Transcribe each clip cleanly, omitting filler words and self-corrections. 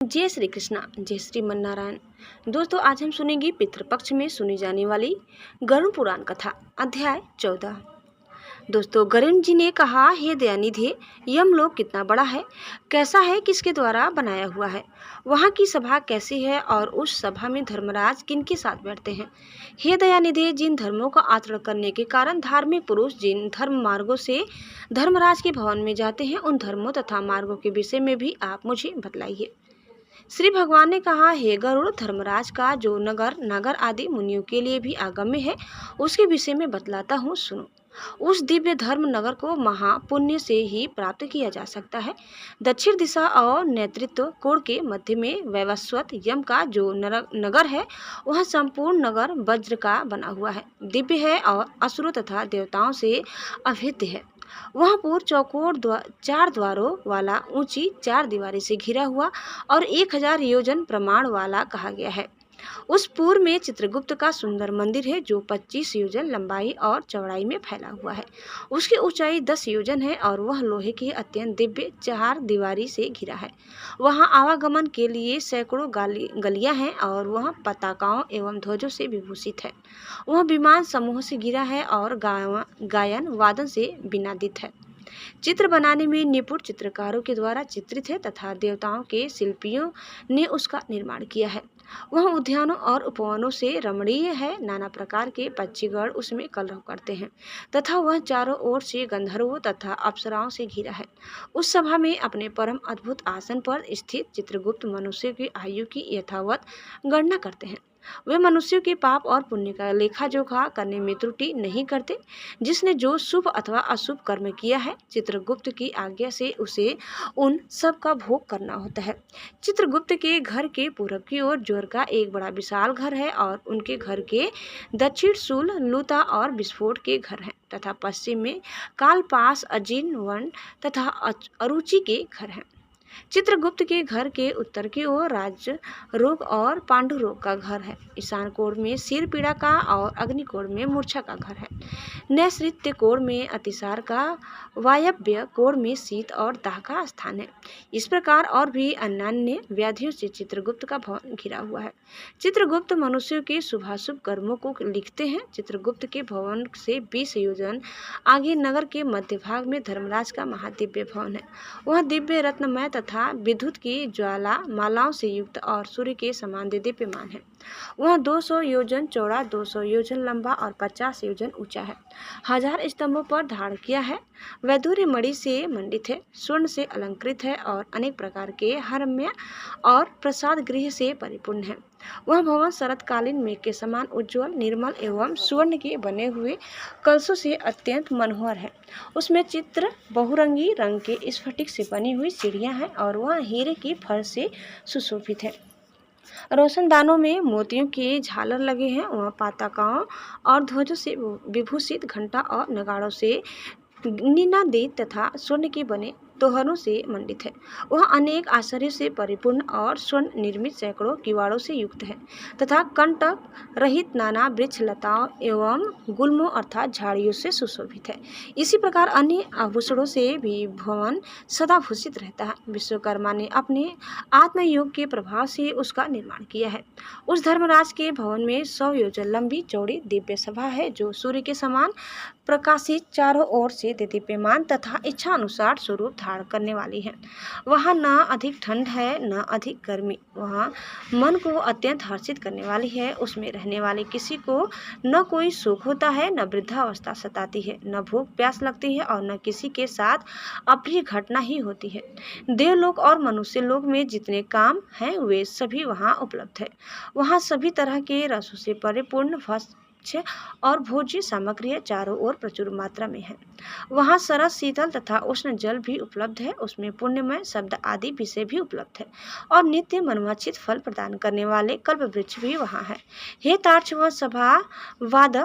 जय श्री कृष्णा, जय श्रीमन नारायण। दोस्तों, आज हम सुनेंगे पितृपक्ष में सुनी जाने वाली गरुड़ पुराण कथा, अध्याय 14। दोस्तों, गरुड़ जी ने कहा, हे दयानिधि, यमलोक कितना बड़ा है, कैसा है, किसके द्वारा बनाया हुआ है, वहाँ की सभा कैसी है और उस सभा में धर्मराज किनके साथ बैठते हैं। हे दयानिधि, जिन धर्मों का आचरण करने के कारण धार्मिक पुरुष जिन धर्म मार्गों से धर्मराज के भवन में जाते हैं, उन धर्मों तथा मार्गों के विषय में भी आप मुझे बतलाइए। श्री भगवान ने कहा, हे गरुड़, धर्मराज का जो नगर आदि मुनियों के लिए भी आगम्य है, उसके विषय में बतलाता हूँ, सुनो। उस दिव्य धर्म नगर को महापुण्य से ही प्राप्त किया जा सकता है। दक्षिण दिशा और नेतृत्व कोण के मध्य में वैवस्वत यम का जो नगर है, वह संपूर्ण नगर वज्र का बना हुआ है, दिव्य है और असुरों तथा देवताओं से अभेद्य है। वह पूर्व चौकोर 4 द्वारों वाला, ऊंची 4 दीवारी से घिरा हुआ और 1000 योजन प्रमाण वाला कहा गया है। उस पूर्व में चित्रगुप्त का सुंदर मंदिर है, जो 25 योजन लंबाई और चौड़ाई में फैला हुआ है। उसकी ऊंचाई 10 योजन है और वह लोहे की अत्यंत दिव्य 4 दीवारी से घिरा है। वहां आवागमन के लिए सैकड़ों गलियां हैं और वह पताकाओं एवं ध्वजों से विभूषित है। वह विमान समूह से घिरा है और गायन वादन से विनादित है। चित्र बनाने में निपुण चित्रकारों के द्वारा चित्रित है तथा देवताओं के शिल्पियों ने उसका निर्माण किया है। वह उद्यानों और उपवनों से रमणीय है। नाना प्रकार के पक्षीगण उसमें कलरव करते हैं तथा वह चारों ओर से गंधर्वों तथा अप्सराओं से घिरा है। उस सभा में अपने परम अद्भुत आसन पर स्थित चित्रगुप्त मनुष्य की आयु की यथावत गणना करते हैं। वे मनुष्यों के पाप और पुण्य का लेखा जोखा करने में त्रुटि नहीं करते। जिसने जो शुभ अथवा अशुभ कर्म किया है, चित्रगुप्त की आज्ञा से उसे उन सब का भोग करना होता है। चित्रगुप्त के घर के पूरब की ओर जोर का एक बड़ा विशाल घर है और उनके घर के दक्षिण शूल, लूता और विस्फोट के घर हैं तथा पश्चिम में कालपास, अजीर्ण वन तथा अरुचि के घर हैं। चित्रगुप्त के घर के उत्तर की ओर राज रोग और पांडु रोग का घर है। ईशान कोण में सिर पीड़ा का और अग्नि कोण में मूर्छा का घर है। नैऋत्य कोण में अतिसार का, वायव्य कोण में शीत और दाह का स्थान है। इस प्रकार और भी अन्य व्याधियों से चित्रगुप्त का भवन घिरा हुआ है। चित्रगुप्त मनुष्यों के शुभाशुभ कर्मों को लिखते हैं। चित्रगुप्त के भवन से 20 योजन आगे नगर के मध्य भाग में धर्मराज का महादिव्य भवन है। वह दिव्य रत्नमय तथा विद्युत की ज्वाला मालाओं से युक्त और सूर्य के समान दीप्यमान है। वह 200 योजन चौड़ा, 200 योजन लंबा और 50 योजन ऊंचा है। 1000 स्तंभों पर धारण किया है। वैदूर्य मणि से मंडित है, स्वर्ण से अलंकृत है और अनेक प्रकार के हरम्य और प्रसाद गृह से परिपूर्ण है। वह भवन शरतकालीन मेघ के समान उज्ज्वल, निर्मल एवं स्वर्ण के बने हुए कलशों से अत्यंत मनोहर है। उसमें चित्र बहुरंगी रंग के स्फटिक से बनी हुई सीढ़ियां हैं और वह हीरे की फर्श से सुशोभित है। रोशनदानों में मोतियों के झालर लगे हैं। वह पताकाओं और ध्वजों से विभूषित, घंटा और नगाड़ों से निनादित तथा स्वर्ण के बने तोरणों से मंडित है। वह अनेक आश्चर्य से परिपूर्ण और स्वर्ण निर्मित सैकड़ों किवाड़ों से युक्त है तथा कंटक रहित नाना वृक्ष लताओं एवं गुल्मों अर्थात झाड़ियों से सुशोभित है। इसी प्रकार अन्य आभूषणों से भी भवन सदा भूषित रहता है। विश्वकर्मा ने अपने आत्मयोग के प्रभाव से उसका निर्माण किया है। उस धर्मराज के भवन में 100 योजन लंबी चौड़ी दिव्य सभा है, जो सूर्य के समान प्रकाशित, चारों ओर से दीप्यमान तथा इच्छा अनुसार स्वरूप धारण करने वाली है। वहाँ न अधिक ठंड है न अधिक गर्मी। वहाँ मन को अत्यंत हर्षित करने वाली है। उसमें रहने वाले किसी को न कोई सुख होता है, न वृद्धावस्था सताती है, न भूख प्यास लगती है और न किसी के साथ अप्रिय घटना ही होती है। देवलोक और मनुष्य लोक में जितने काम हैं, वे सभी वहाँ उपलब्ध है। वहाँ सभी तरह के रसों से परिपूर्ण भक्ष्य और भोज्य सामग्री चारों ओर प्रचुर मात्रा में है। वहाँ सरस, शीतल तथा उष्ण जल भी उपलब्ध है। उसमें पुण्यमय शब्द आदि विषय भी उपलब्ध है और नित्य मनवांछित फल प्रदान करने वाले कल्प वृक्ष भी वहाँ है। हे तार्क्ष, वह सभा वाद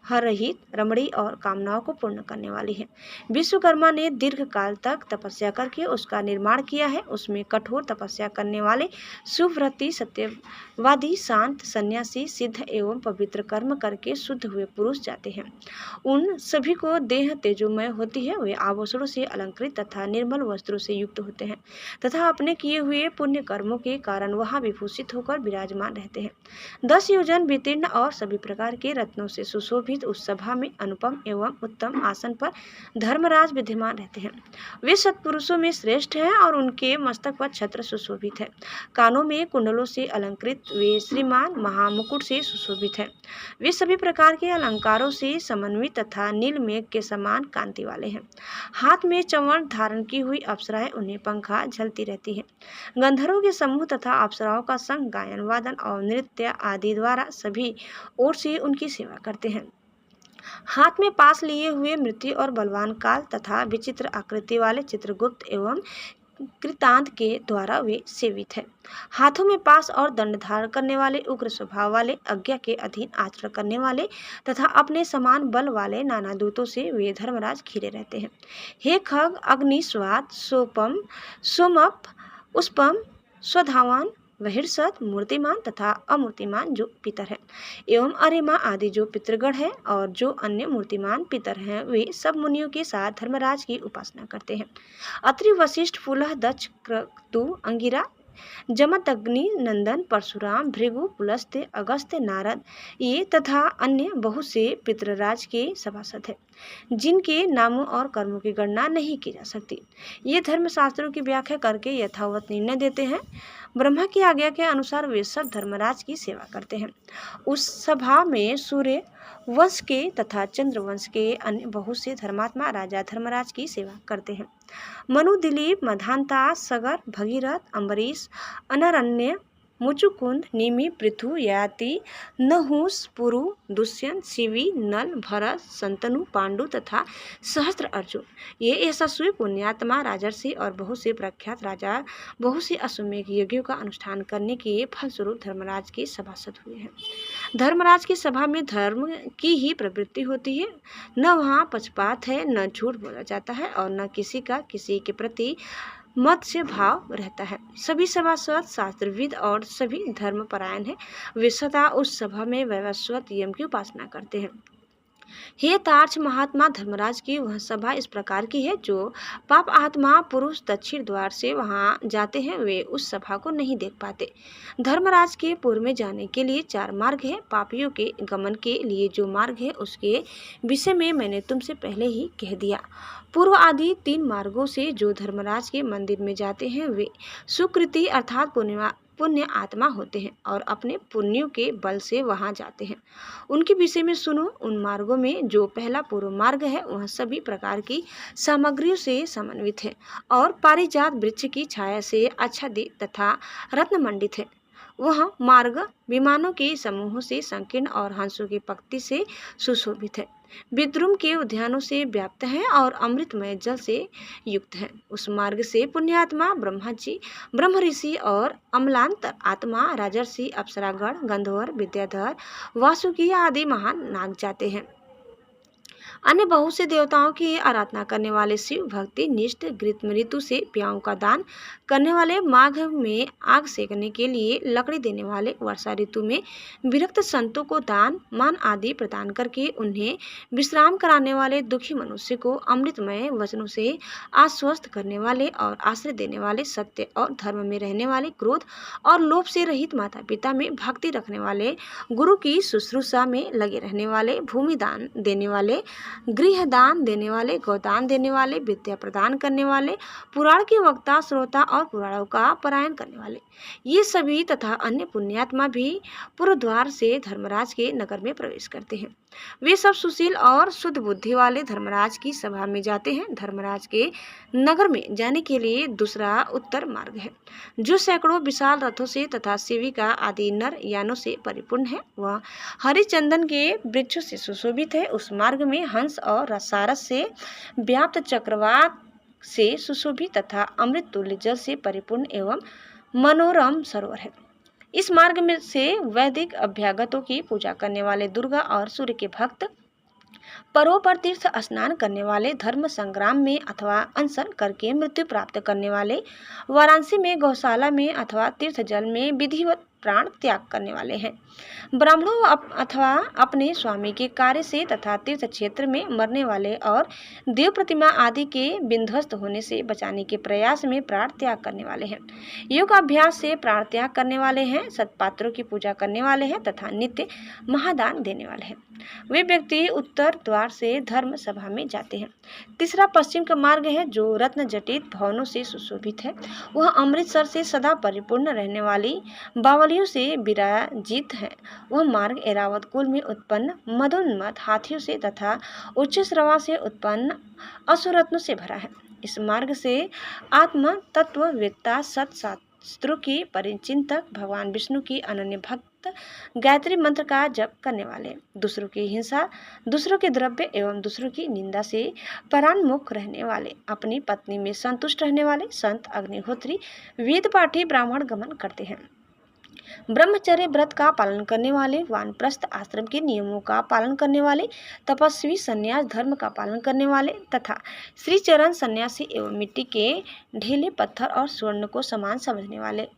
हरहित, रमणी और कामनाओं को पूर्ण करने वाली है। विश्वकर्मा ने दीर्घ काल तक तपस्या करके उसका निर्माण किया है। उसमें कठोर तपस्या करने वाले शुभव्रती, सत्यवादी, शांत, सन्यासी, सिद्ध एवं पवित्र कर्म करके शुद्ध हुए पुरुष जाते हैं। उन सभी को देह तेजोमय होती है। वे आभूषणों से अलंकृत तथा निर्मल वस्त्रों से युक्त होते हैं तथा अपने किए हुए पुण्य कर्मों के कारण वहां विभूषित होकर विराजमान रहते हैं। 10 योजन वितीर्ण और सभी प्रकार के रत्नों से सुशोभित उस सभा में अनुपम एवं उत्तम आसन पर धर्मराज विद्यमान रहते हैं। वे सत्पुरुषों में श्रेष्ठ हैं और उनके मस्तक पर छत्र सुशोभित है। कानों में कुंडलों से अलंकृत वे श्रीमान महामुकुट से सुशोभित है। वे सभी प्रकार के अलंकारों से समन्वित तथा नील मेघ के समान कांति वाले हैं। हाथ में चंवर धारण की हुई अप्सराएं उन्हें पंखा झलती रहती है। गंधर्वों के समूह तथा अप्सराओं का संग गायन वादन और नृत्य आदि द्वारा सभी ओर से उनकी सेवा करते हैं। हाथ में पास लिए हुए मृत्यु और बलवान काल तथा विचित्र आकृति वाले चित्रगुप्त एवं कृतांत के द्वारा वे सेवित है। हाथों में पास और दंड धारण करने वाले, उग्र स्वभाव वाले, आज्ञा के अधीन आचरण करने वाले तथा अपने समान बल वाले नाना दूतों से वे धर्मराज घिरे रहते हैं। हे खग, अग्नि, स्वात, सोपम, सोमप, उष्पम, स्वधावान, वहिर्सत, मूर्तिमान तथा अमूर्तिमान जो पितर है एवं अरिमा आदि जो पितृगण है और जो अन्य मूर्तिमान पितर हैं, वे सब मुनियों के साथ धर्मराज की उपासना करते हैं। अत्रि, वशिष्ठ, पुलह, दक्ष, क्रतु, अंगिरा, जमदग्नि, नंदन, परशुराम, भृगु, पुलस्त्य, अगस्त्य, नारद ये तथा अन्य बहुत से पितृराज के सभासद हैं, जिनके नामों और कर्मों की गणना नहीं की जा सकती। ये धर्मशास्त्रों की व्याख्या करके यथावत निर्णय देते हैं। ब्रह्मा की आज्ञा के अनुसार वे सब धर्मराज की सेवा करते हैं। उस सभा में सूर्य वंश के तथा चंद्र वंश के अन्य बहुत से धर्मात्मा राजा धर्मराज की सेवा करते हैं। मनु, दिलीप, मधांता, सगर, भगीरथ, अम्बरीश, अनरण्य, मुचुकुंद, निमि, पृथु, ययाति, नहुस, पुरु, दुष्यंत, शिवी, नल, भरत, संतनु, पांडु तथा सहस्त्र अर्जुन ये यशस्वी पुण्यात्मा राजर्षि और बहुत से प्रख्यात राजा बहुत से अश्वमेध यज्ञों का अनुष्ठान करने के फलस्वरूप धर्मराज के सभासद हुए हैं। धर्मराज की सभा में धर्म की ही प्रवृत्ति होती है। न वहाँ पक्षपात है, न झूठ बोला जाता है और न किसी का किसी के प्रति मत से भाव रहता है। सभी सभासद शास्त्रविद और सभी धर्मपरायण हैं। वे सदा उस सभा में वैवस्वत यम की उपासना करते हैं। हे तार्क्ष महात्मा, धर्मराज की वह सभा इस प्रकार की है जो पाप आत्मा पुरुष दक्षिण द्वार से वहां जाते हैं, वे उस सभा को नहीं देख पाते। धर्मराज के पूर्व में जाने के लिए 4 मार्ग है। पापियों के गमन के लिए जो मार्ग है उसके विषय में मैंने तुमसे पहले ही कह दिया। पूर्व आदि 3 मार्गों से जो धर्मराज के मंदिर में जाते हैं वे सुकृति अर्थात पुण्य आत्मा होते हैं और अपने पुण्यों के बल से वहां जाते हैं। उनके विषय में सुनो। उन मार्गों में जो पहला पूर्व मार्ग है वह सभी प्रकार की सामग्रियों से समन्वित है और पारिजात वृक्ष की छाया से आच्छादित तथा रत्नमंडित है। वह मार्ग विमानों के समूहों से संकीर्ण और हंसों की पंक्ति से सुशोभित है। विद्रुम के उद्यानों से व्याप्त है और अमृतमय जल से युक्त है। उस मार्ग से पुण्यात्मा ब्रह्मा जी, ब्रह्म ऋषि और अमलांतर आत्मा, राजर्षि, अप्सरागण, गंधर्व, विद्याधर, वासुकी आदि महान नाग जाते हैं। अन्य बहुत से देवताओं की आराधना करने वाले शिव भक्ति निष्ठ, ग्रीष्म ऋतु से प्याऊ का दान करने वाले, माघ में आग सेकने के लिए लकड़ी देने वाले, वर्षा ऋतु में विरक्त संतों को दान मान आदि प्रदान करके उन्हें विश्राम कराने वाले, दुखी मनुष्य को अमृतमय वचनों से आश्वस्त करने वाले और आश्रय देने वाले, सत्य और धर्म में रहने वाले, क्रोध और लोभ से रहित, माता पिता में भक्ति रखने वाले, गुरु की शुश्रूषा में लगे रहने वाले, भूमि दान देने वाले, गृह दान देने वाले, गोदान देने वाले, विद्या प्रदान करने वाले, पुराण के वक्ता, श्रोता और पुराणों का पारायण करने वाले, ये सभी तथा अन्य पुण्यात्मा भी पूर्व द्वार से धर्मराज के नगर में प्रवेश करते हैं। वे सब सुशील और शुद्ध बुद्धि वाले धर्मराज की सभा में जाते हैं। धर्मराज के नगर में जाने के लिए दूसरा उत्तर मार्ग है जो सैकड़ों विशाल रथों से तथा सेविका आदि नर यानों से परिपूर्ण है। वह हरिचंदन के वृक्षों से सुशोभित है। उस मार्ग में हंस और रसारस से व्याप्त, चक्रवात से सुशोभित तथा अमृत तुल्य जल से परिपूर्ण एवं मनोरम सरोवर है। इस मार्ग में से वैदिक अभ्यागतों की पूजा करने वाले, दुर्गा और सूर्य के भक्त पर्वों पर तीर्थ स्नान करने वाले, धर्म संग्राम में अथवा अनशन करके मृत्यु प्राप्त करने वाले, वाराणसी में गौशाला में अथवा तीर्थ जल में विधिवत प्राण त्याग करने वाले हैं। ब्राह्मणों अथवा अपने स्वामी के कार्य से तथा तीर्थ क्षेत्र में मरने वाले और देव प्रतिमा आदि के विध्वस्त होने से बचाने के प्रयास में प्राण त्याग करने वाले हैं। योग अभ्यास से प्राण त्याग करने वाले हैं, सत्पात्रों की पूजा करने वाले हैं तथा नित्य महादान देने वाले हैं। वे व्यक्ति उत्तर द्वार से धर्म सभा में जाते हैं। तीसरा पश्चिम का मार्ग है जो रत्न जटित भवनों से सुशोभित है। वह अमृतसर से सदा परिपूर्ण रहने वाली बावलियों से विराजित है। वह मार्ग ऐरावत कुल में उत्पन्न मदोन्मत्त हाथियों से तथा उच्च श्रवा से उत्पन्न असुरत्नों से भरा है। इस मार्ग से आत्म तत्ववेत्ता सत्शास्त्रों की परिचिंतक भगवान विष्णु की अनन्य भक्त गायत्री मंत्र का जप करने वाले, दूसरों की हिंसा, दूसरों के द्रव्य एवं दूसरों की निंदा से परान्मुख रहने वाले, अपनी पत्नी में संतुष्ट रहने वाले संत, अग्निहोत्री, वेद पाठी ब्राह्मण गमन करते हैं। ब्रह्मचर्य व्रत का पालन करने वाले, वानप्रस्थ आश्रम के नियमों का पालन करने वाले, तपस्वी संन्यास धर्म का पालन करने वाले तथा श्री चरण सन्यासी एवं मिट्टी के ढेले पत्थर और स्वर्ण को समान समझने वाले,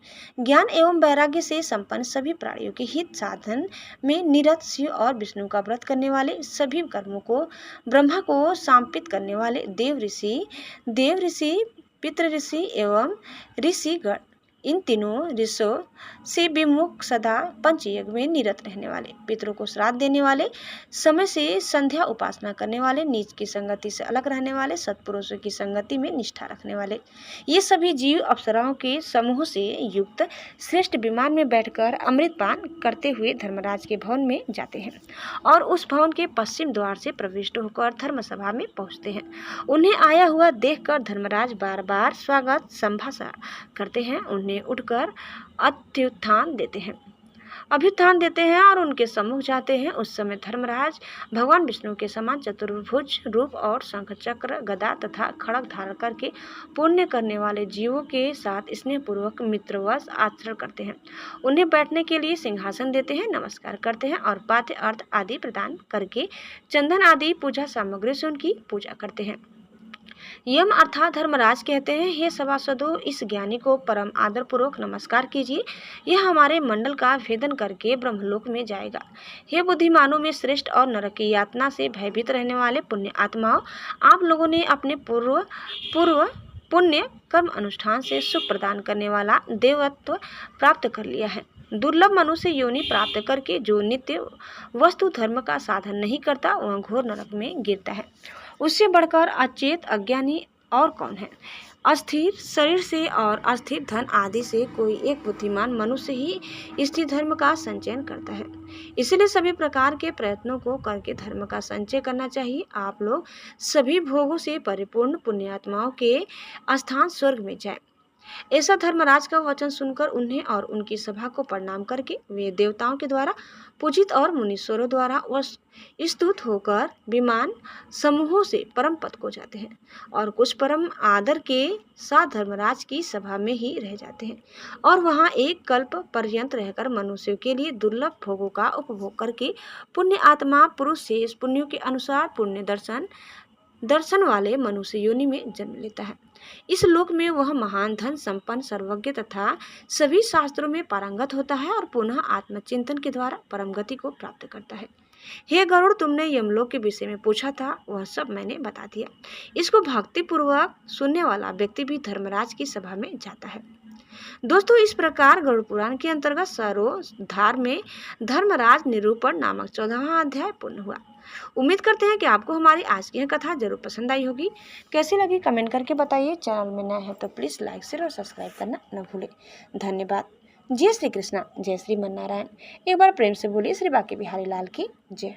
ज्ञान एवं वैराग्य से संपन्न सभी प्राणियों के हित साधन में निरत शिव और विष्णु का व्रत करने वाले, सभी कर्मों को ब्रह्मा को समर्पित करने वाले, देव ऋषि पितृ ऋषि एवं ऋषिगण, इन तीनों ऋषियों से विमुख सदा पंचयज्ञ में निरत रहने वाले, पितरों को श्राद्ध देने वाले, समय से संध्या उपासना करने वाले, नीच की संगति से अलग रहने वाले, सत्पुरुषों की संगति में निष्ठा रखने वाले, ये सभी जीव अप्सराओं के समूह से युक्त श्रेष्ठ विमान में बैठकर अमृतपान करते हुए धर्मराज के भवन में जाते हैं और उस भवन के पश्चिम द्वार से प्रविष्ट होकर धर्मसभा में पहुंचते हैं। उन्हें आया हुआ देखकर धर्मराज बार बार स्वागत संभाषण करते हैं, उन्हें उठकर अभ्युत्थान देते हैं और उनके सम्मुख जाते हैं। उस समय धर्मराज भगवान विष्णु के समान चतुर्भुज रूप और शंख चक्र गदा तथा खड़ग धारण करके पुण्य करने वाले जीवों के साथ स्नेहपूर्वक मित्रवश आचरण करते हैं। उन्हें बैठने के लिए सिंहासन देते हैं, नमस्कार करते हैं और पाद्य अर्थ आदि प्रदान करके चंदन आदि पूजा सामग्री से उनकी पूजा करते हैं। यम अर्थात धर्मराज कहते हैं, हे सभासदों, इस ज्ञानी को परम आदर पूर्वक नमस्कार कीजिए। यह हमारे मंडल का भेदन करके ब्रह्मलोक में जाएगा। हे बुद्धिमानों में श्रेष्ठ और नरक की यातना से भयभीत रहने वाले पुण्य आत्माओं, आप लोगों ने अपने पूर्व पुण्य कर्म अनुष्ठान से सुख प्रदान करने वाला देवत्व प्राप्त कर लिया है। दुर्लभ मनुष्य योनि प्राप्त करके जो नित्य वस्तु धर्म का साधन नहीं करता वह घोर नरक में गिरता है। उससे बढ़कर अचेत अज्ञानी और कौन है? अस्थिर शरीर से और अस्थिर धन आदि से कोई एक बुद्धिमान मनुष्य ही स्थिर धर्म का संचयन करता है। इसलिए सभी प्रकार के प्रयत्नों को करके धर्म का संचय करना चाहिए। आप लोग सभी भोगों से परिपूर्ण पुण्यात्माओं के स्थान स्वर्ग में जाए। ऐसा धर्मराज का वचन सुनकर उन्हें और उनकी सभा को प्रणाम करके वे देवताओं के द्वारा पूजित और मुनीश्वरों द्वारा स्तुत होकर विमान समूहों से परम पद को जाते हैं और कुछ परम आदर के साथ धर्मराज की सभा में ही रह जाते हैं और वहां एक कल्प पर्यंत रहकर मनुष्यों के लिए दुर्लभ भोगों का उपभोग करके पुण्य आत्मा पुरुष शेष पुण्यों के अनुसार पुण्य दर्शन वाले मनुष्य योनि में जन्म लेता है। इस लोक में वह महान धन संपन्न सर्वज्ञ तथा सभी शास्त्रों में पारंगत होता है और पुनः आत्मचिंतन के द्वारा परम गति को प्राप्त करता है। हे गरुड़, तुमने यमलोक के विषय में पूछा था, वह सब मैंने बता दिया। इसको भक्ति पूर्वक सुनने वाला व्यक्ति भी धर्मराज की सभा में जाता है। दोस्तों, इस प्रकार गरुड़ पुराण के अंतर्गत सरोधार में धर्मराज निरूपण नामक 14वां अध्याय पूर्ण हुआ। उम्मीद करते हैं कि आपको हमारी आज की यह कथा जरूर पसंद आई होगी। कैसी लगी कमेंट करके बताइए। चैनल में नए हैं तो प्लीज़ लाइक शेयर और सब्सक्राइब करना न भूलें। धन्यवाद। जय श्री कृष्णा, जय श्री मन्नारायण। एक बार प्रेम से बोलिए श्री बांके बिहारी लाल की जय।